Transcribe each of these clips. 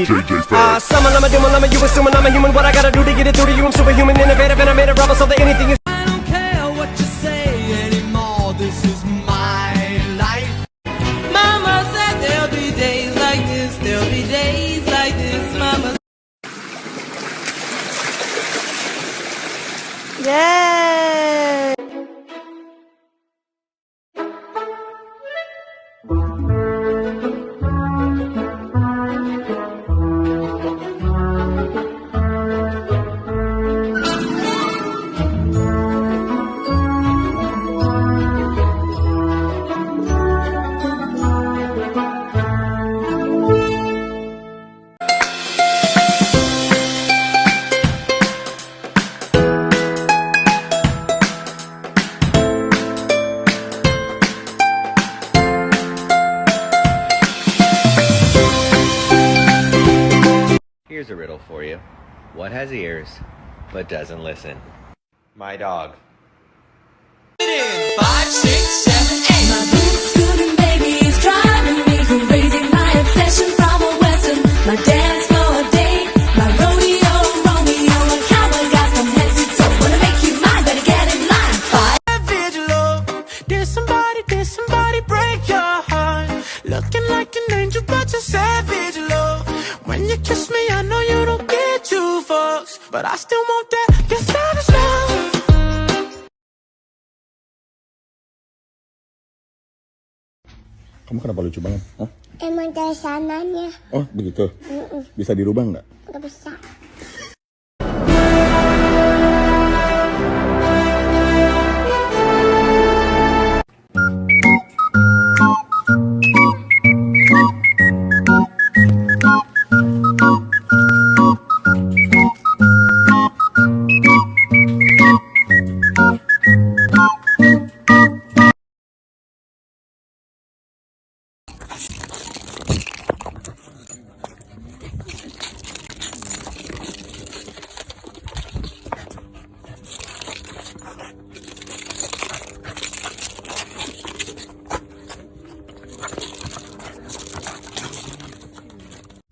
Summon, I'm a demon, I'm a you assuming I'm a human. What I gotta do to get it through to you? I'm superhuman, innovative, and I made a rubber so that anything is. I don't care what you say anymore. This is my life. Mama said there'll be days like this. There'll be days like this. Mama. Yay! Here's a riddle for you. What has ears, but doesn't listen? My dog. 5, 6, 7, 8. My boots scooting baby is driving me crazy. My obsession from a western. My dance floor date. My rodeo Romeo. A cowboy got from head to toe. Wanna make you mine, better get in line. 5. Vigilo. Did somebody break your heart? Looking like an angel, but you're savage, love. When you kiss me, I know you don't get two fucks, but I still want that. You're savage, love. Kamu kenapa lucu banget? Hah? Emang dari sananya. Oh begitu? Bisa dirubah nggak? Nggak bisa.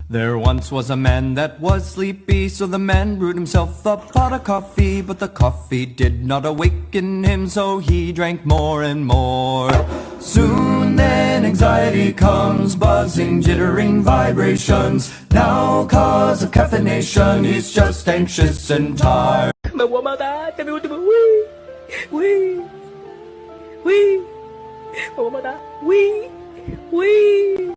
There once was a man that was sleepy, so the man brewed himself a pot of coffee. But the coffee did not awaken him, so he drank more and more. Soon then anxiety comes, buzzing, jittering vibrations. Now cause of caffeination, he's just anxious and tired. Wee!